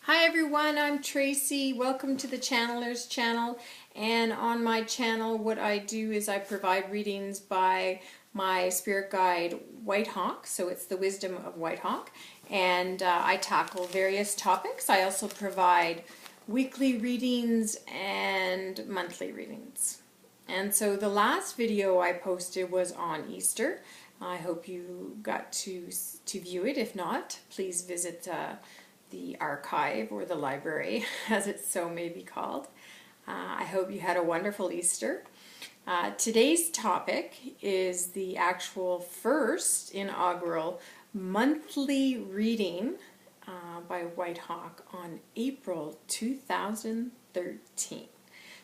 Hi everyone, I'm Tracy. Welcome to the Channeler's channel. And on my channel what I do is I provide readings by my Spirit Guide Whitehawk. So it's the wisdom of Whitehawk. And I tackle various topics. I also provide weekly readings and monthly readings. And so the last video I posted was on Easter. I hope you got to view it. If not, please visit the archive or the library, as it so may be called. I hope you had a wonderful Easter. Today's topic is the actual first inaugural monthly reading by Whitehawk on April 2013.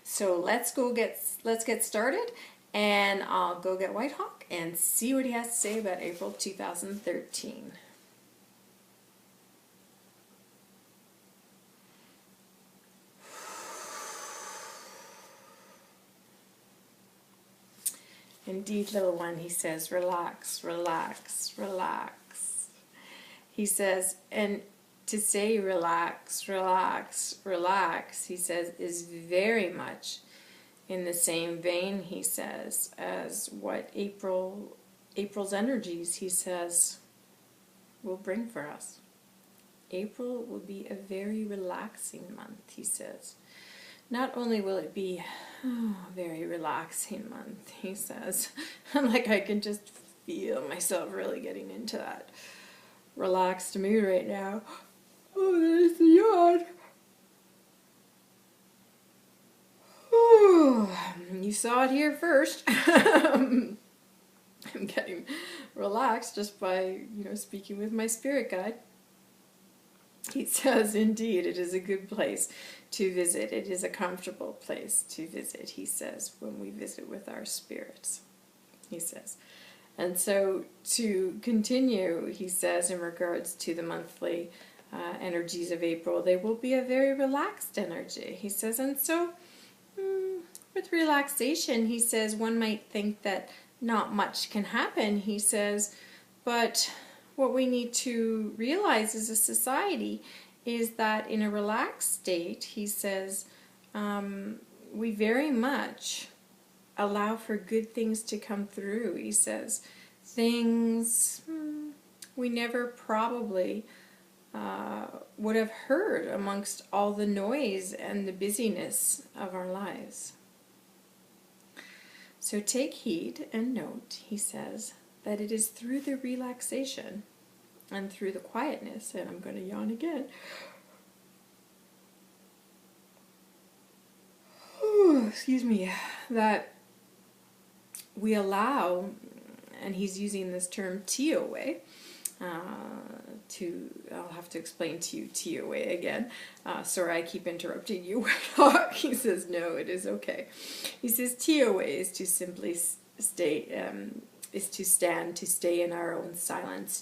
So let's get started, and I'll go get Whitehawk and see what he has to say about April 2013. Indeed, little one, he says, relax, relax, relax. He says, and to say relax, relax, relax, he says, is very much in the same vein, he says, as what April's energies, he says, will bring for us. April will be a very relaxing month, he says. Not only will it be a very relaxing month, he says, like I can just feel myself really getting into that relaxed mood right now. Oh, there's the yawn. Oh, you saw it here first. I'm getting relaxed just by, speaking with my spirit guide. He says, indeed, it is a good place to visit. It is a comfortable place to visit, he says, when we visit with our spirits, he says. And so to continue, he says, in regards to the monthly energies of April, they will be a very relaxed energy, he says. And so with relaxation, he says, one might think that not much can happen, he says, but what we need to realize as a society is that in a relaxed state, he says, we very much allow for good things to come through, he says. Things we never probably would have heard amongst all the noise and the busyness of our lives. So take heed and note, he says, that it is through the relaxation and through the quietness, and I'm going to yawn again, excuse me, that we allow, and he's using this term TOA, I'll have to explain to you TOA again. Sorry, I keep interrupting you. He says, no, it is okay. He says TOA is to simply stay, to stay in our own silence,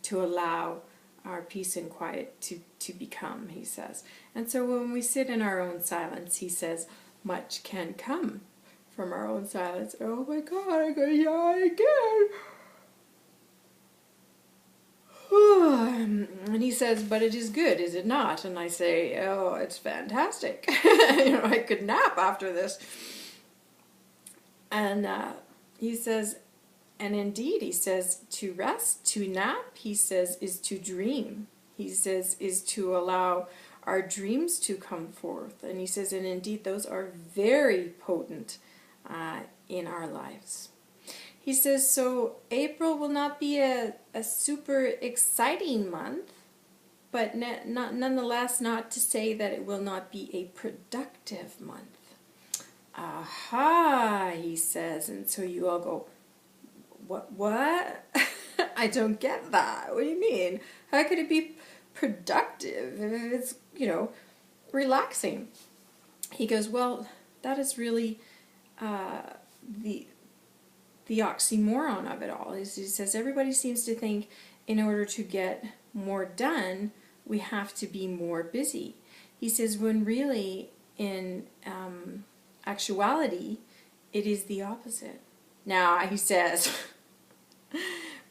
to allow our peace and quiet to become, he says. And so when we sit in our own silence, he says, much can come from our own silence. Oh my God, I'm going to yawn again. And he says, but it is good, is it not? And I say, oh, it's fantastic. I could nap after this. And he says, and indeed, he says, to rest, to nap, he says, is to dream. He says, is to allow our dreams to come forth. And he says, and indeed, those are very potent in our lives. He says, so April will not be a super exciting month, but nonetheless, not to say that it will not be a productive month. Aha, he says, and so you all go, what? I don't get that. What do you mean? How could it be productive if it's, relaxing? He goes, well, that is really the oxymoron of it all. He says, everybody seems to think in order to get more done, we have to be more busy. He says, when really, in actuality, it is the opposite. Now, he says,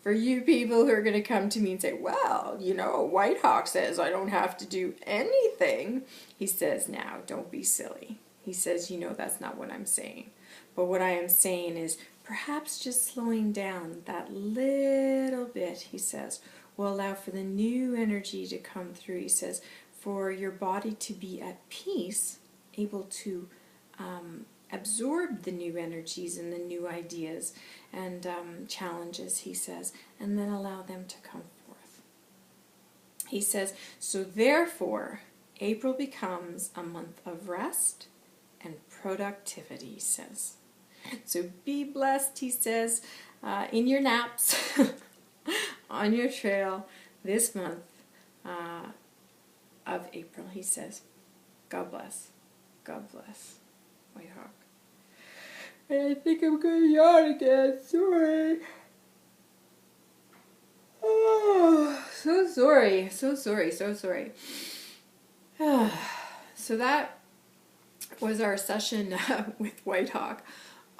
For you people who are going to come to me and say, well, you know, Whitehawk says I don't have to do anything. He says, now, don't be silly. He says, you know, that's not what I'm saying. But what I am saying is perhaps just slowing down that little bit, he says, will allow for the new energy to come through. He says, for your body to be at peace, able to absorb the new energies and the new ideas and challenges, he says, and then allow them to come forth. He says, so therefore, April becomes a month of rest and productivity, he says. So be blessed, he says, in your naps, on your trail this month of April, he says. God bless. God bless. Whitehawk. And I think I'm going to yawn again. Sorry. Oh, so sorry. So sorry. So sorry. So that was our session with Whitehawk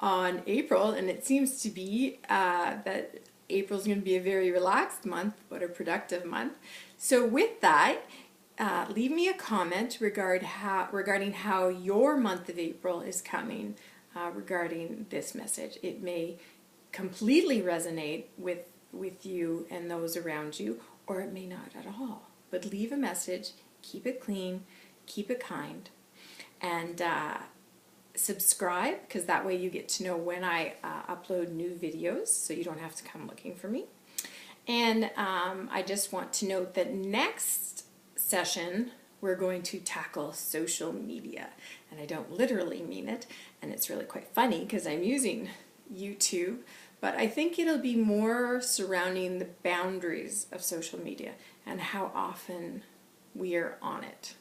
on April, and it seems to be that April's going to be a very relaxed month, but a productive month. So with that, leave me a comment regarding how your month of April is coming regarding this message. It may completely resonate with you and those around you, or it may not at all. But leave a message, keep it clean, keep it kind, and subscribe, because that way you get to know when I upload new videos, so you don't have to come looking for me. And I just want to note that next session we're going to tackle social media, and I don't literally mean it, and it's really quite funny because I'm using YouTube, but I think it'll be more surrounding the boundaries of social media and how often we are on it.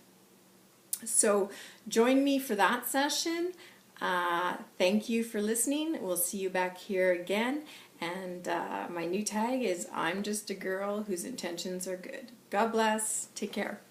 So join me for that session. Thank you for listening. We'll see you back here again. And my new tag is I'm just a girl whose intentions are good. God bless. Take care.